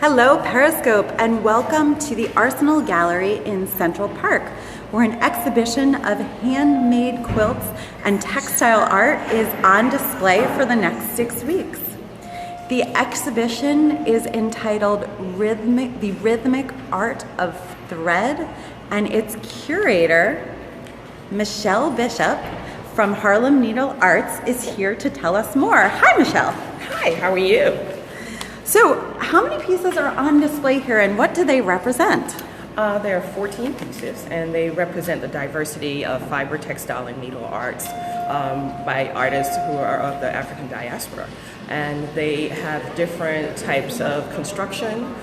Hello, Periscope, and welcome to the Arsenal Gallery in Central Park, where an exhibition of handmade quilts and textile art is on display for the next 6 weeks. The exhibition is entitled The Rhythmic Art of Thread, and its curator, Michelle Bishop from Harlem Needle Arts, is here to tell us more. Hi, Michelle. Hi, how are you? So, how many pieces are on display here, and what do they represent? There are 14 pieces, and they represent the diversity of fiber, textile, and needle arts by artists who are of the African diaspora. And they have different types of construction,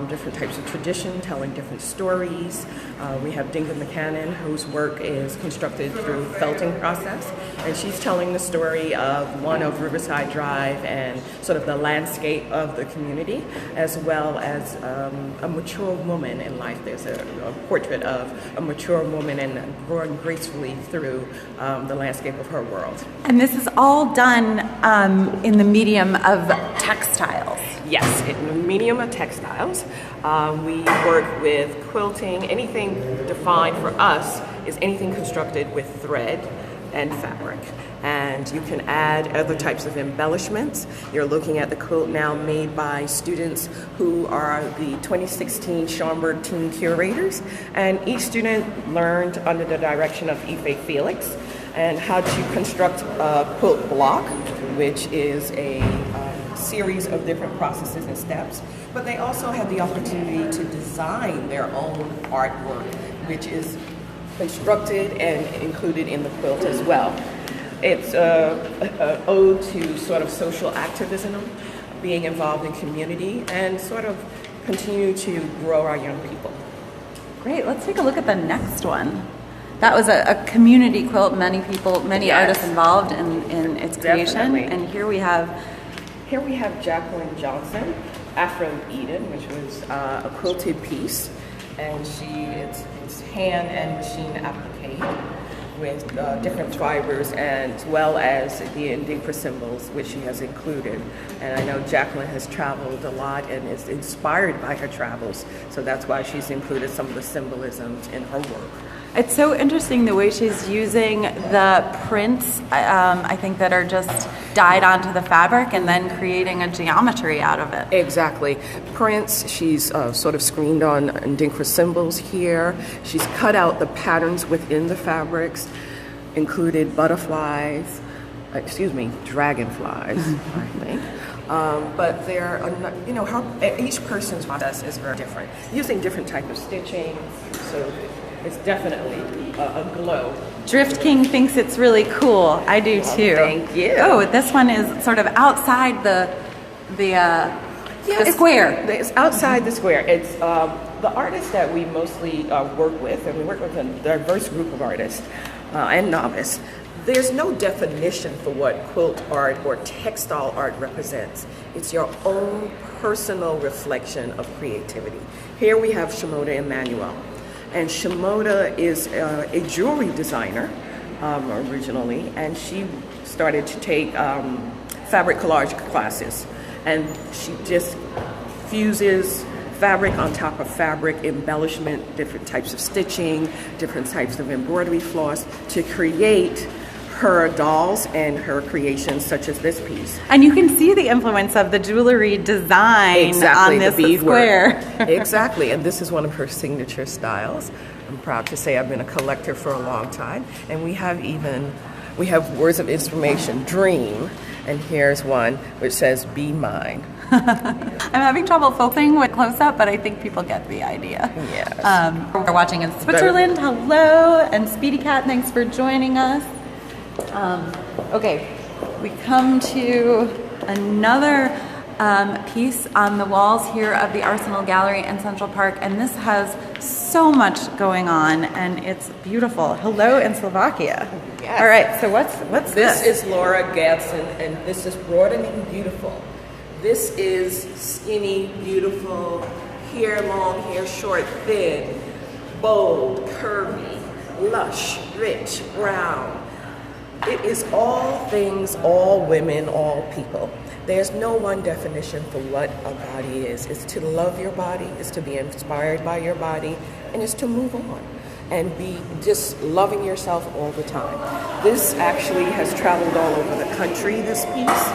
different types of tradition, telling different stories. We have Dinga McCannon, whose work is constructed through felting process, and she's telling the story of Riverside Drive and sort of the landscape of the community, as well as a mature woman in life. There's a portrait of a mature woman and growing gracefully through the landscape of her world. And this is all done in the medium of textiles. Yes, in the medium of textiles. We work with quilting. Anything defined for us is anything constructed with thread and fabric. And you can add other types of embellishments. You're looking at the quilt now made by students who are the 2016 Schaumburg Teen Curators. And each student learned under the direction of Ife Felix and how to construct a quilt block, which is a series of different processes and steps, but they also have the opportunity to design their own artwork, which is constructed and included in the quilt as well. It's an ode to sort of social activism, being involved in community, and sort of continue to grow our young people. Great, let's take a look at the next one. That was a community quilt, many Yes. artists involved in its creation. Definitely. And here we have Jacqueline Johnson, Afro Eden, which was a quilted piece, and it's hand and machine applique with different fibers, as well as the Ndingpa symbols, which she has included. And I know Jacqueline has traveled a lot and is inspired by her travels, so that's why she's included some of the symbolisms in her work. It's so interesting the way she's using the prints, I think, that are just dyed onto the fabric and then creating a geometry out of it. Exactly. Prints, she's sort of screened on Ndingpa symbols here. She's cut out the patterns within the fabrics, included dragonflies, I think. But they're, each person's process is very different, using different type of stitching, so it's definitely a glow. Drift King thinks it's really cool. I do too. Thank you. Oh, this one is sort of outside the square. It's outside the square. It's the artists that we mostly work with, and we work with a diverse group of artists and novices. There's no definition for what quilt art or textile art represents. It's your own personal reflection of creativity. Here we have Shimoda Emmanuel. And Shimoda is a jewelry designer originally, and she started to take fabric collage classes. And she just fuses fabric on top of fabric, embellishment, different types of stitching, different types of embroidery floss to create her dolls and her creations, such as this piece. And you can see the influence of the jewelry design on this square. Exactly, and this is one of her signature styles. I'm proud to say I've been a collector for a long time, and we have words of inspiration, dream, and here's one which says, be mine. I'm having trouble focusing with close-up, but I think people get the idea. Yes. We're watching in Switzerland. Hello, and Speedy Cat, thanks for joining us. Okay, we come to another piece on the walls here of the Arsenal Gallery in Central Park, and this has so much going on, and it's beautiful. Hello in Slovakia. Yes. All right, so what's this? This is Laura Gadsden, and this is broadening beautiful. This is skinny, beautiful, hair long, hair short, thin, bold, curvy, lush, rich, brown. It is all things, all women, all people. There's no one definition for what a body is. It's to love your body, it's to be inspired by your body, and it's to move on and be just loving yourself all the time. This actually has traveled all over the country, this piece,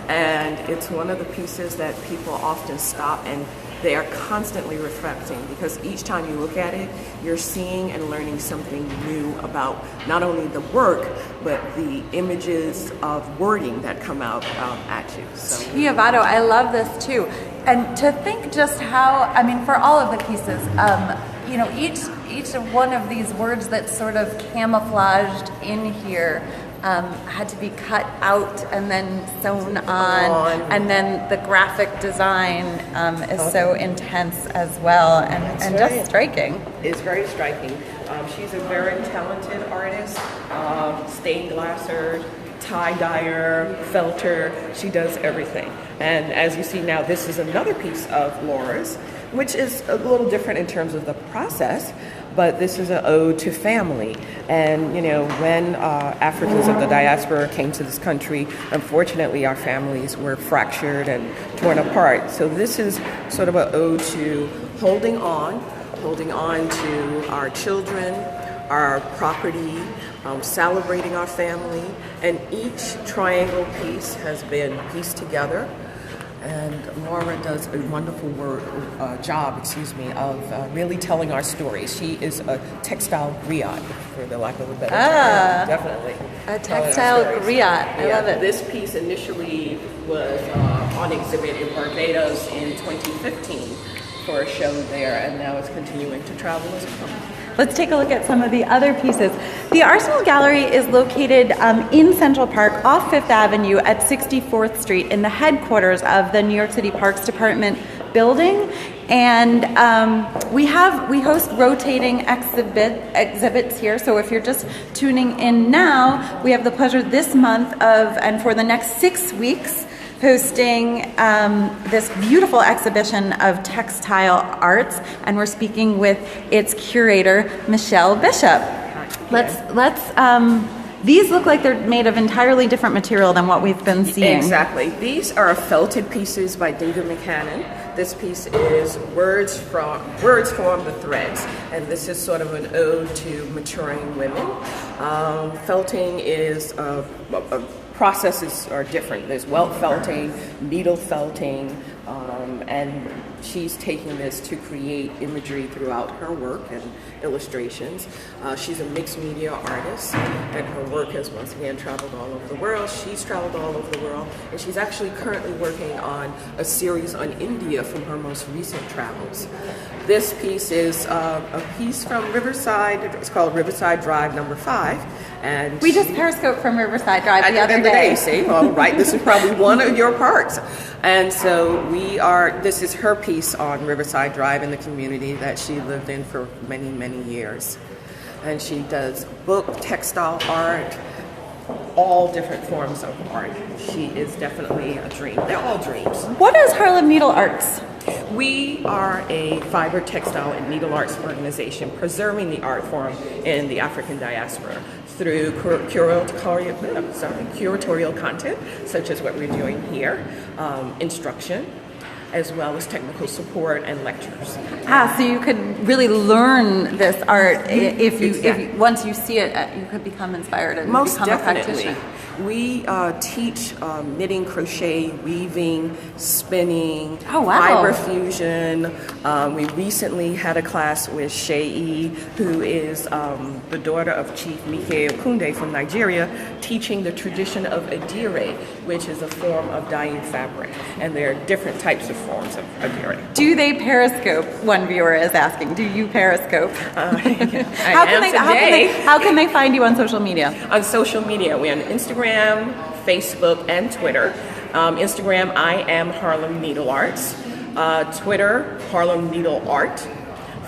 and it's one of the pieces that people often stop and they are constantly reflecting, because each time you look at it, you're seeing and learning something new about not only the work, but the images of wording that come out at you. So, Giovanni, I love this too. And to think just how, I mean, for all of the pieces, you know, each one of these words that's sort of camouflaged in here had to be cut out and then sewn on, and then the graphic design is so intense as well, and just striking. It's very striking. She's a very talented artist, stained glasser, tie-dyer, felter. She does everything. And as you see now, this is another piece of Laura's, which is a little different in terms of the process, but this is an ode to family. And, you know, when Africans of the diaspora came to this country, unfortunately, our families were fractured and torn apart. So this is sort of an ode to holding on to our children, our property, celebrating our family. And each triangle piece has been pieced together. And Laura does a wonderful job of really telling our stories. She is a textile griot, for the lack of a better term. Definitely. A textile griot. I love it. This piece initially was on exhibit in Barbados in 2015 for a show there, and now it's continuing to travel as well. Let's take a look at some of the other pieces. The Arsenal Gallery is located in Central Park off Fifth Avenue at 64th Street in the headquarters of the New York City Parks Department building. And we host rotating exhibits here. So if you're just tuning in now, we have the pleasure this month and for the next 6 weeks, hosting this beautiful exhibition of textile arts, and we're speaking with its curator, Michelle Bishop. These look like they're made of entirely different material than what we've been seeing. Exactly. These are felted pieces by Dinga McCannon. This piece is words form the threads, and this is sort of an ode to maturing women. Felting is processes are different. There's welt felting, needle felting, and she's taking this to create imagery throughout her work and illustrations. She's a mixed media artist, and her work has once again traveled all over the world. She's traveled all over the world, and she's actually currently working on a series on India from her most recent travels. This piece is a piece from Riverside. It's called Riverside Drive Number 5. And we just periscoped from Riverside Drive the other day. See, well, right, this is probably one of your parks. And so this is her piece on Riverside Drive in the community that she lived in for many, many years. And she does book, textile art, all different forms of art. She is definitely a dream. They're all dreams. What is Harlem Needle Arts? We are a fiber, textile, and needle arts organization preserving the art form in the African diaspora through curatorial content, such as what we're doing here, instruction, as well as technical support and lectures. So you could really learn this art if once you see it, you could become inspired and become a practitioner. We teach knitting, crochet, weaving, spinning, Oh, wow. fiber fusion. We recently had a class with Sheyi, who is the daughter of Chief Mike Okunde from Nigeria, teaching the tradition of adire, which is a form of dyeing fabric. And there are different types of forms of adire. Do they Periscope? One viewer is asking. Do you Periscope? How can they find you on social media? On social media, we're on Instagram, Facebook, and Twitter. Instagram, I am Harlem Needle Arts. Twitter, Harlem Needle Art.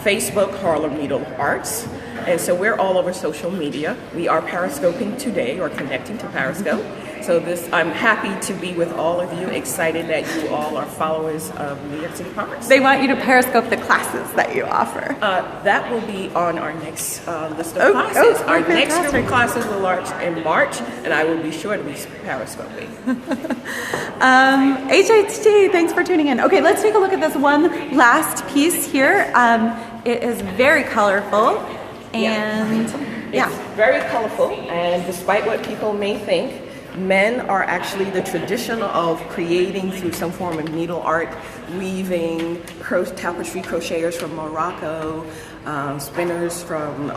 Facebook, Harlem Needle Arts. And so we're all over social media. We are periscoping today, or connecting to Periscope. So I'm happy to be with all of you, excited that you all are followers of NYCParks. They want you to Periscope the classes that you offer. That will be on our next list of classes. Our next group of classes will launch in March, and I will be sure to be Periscoping. HHT, thanks for tuning in. Okay, let's take a look at this one last piece here. It is very colorful, and It's very colorful, and despite what people may think, men are actually the tradition of creating through some form of needle art, weaving, tapestry crocheters from Morocco, spinners from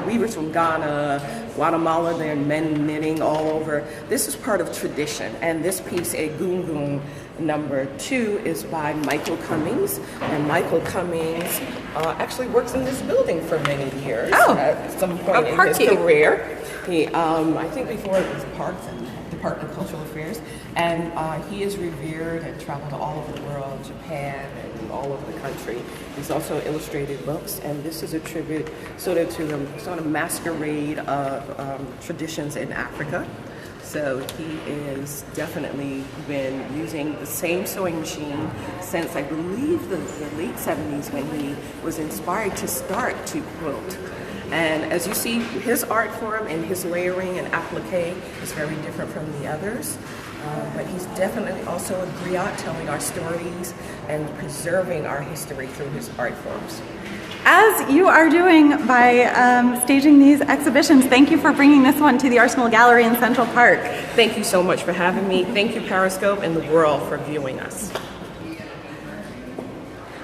weavers from Ghana, Guatemala, they're men knitting all over. This is part of tradition, and this piece, a Gungun number 2, is by Michael Cummings, and Michael Cummings actually works in this building for many years. At some point in his career. He, I think before it was Parks and Department of Cultural Affairs, and he is revered and traveled all over the world, Japan and all over the country. He's also illustrated books, and this is a tribute sort of to the sort of masquerade of traditions in Africa. So he is definitely been using the same sewing machine since I believe the late 70s, when he was inspired to start to quilt. And as you see, his art form and his layering and applique is very different from the others. But he's definitely also a griot, telling our stories and preserving our history through his art forms. as you are doing by staging these exhibitions, thank you for bringing this one to the Arsenal Gallery in Central Park. Thank you so much for having me. Thank you, Periscope, and the world for viewing us.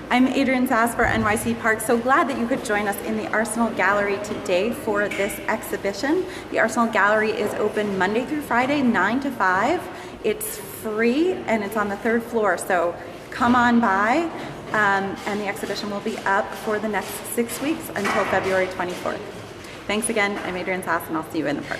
I'm Adrienne Sass for NYCParks. So glad that you could join us in the Arsenal Gallery today for this exhibition. The Arsenal Gallery is open Monday through Friday, 9 to 5. It's free and it's on the 3rd floor, so come on by. And the exhibition will be up for the next 6 weeks until February 24th. Thanks again. I'm Adrienne Sass, and I'll see you in the park.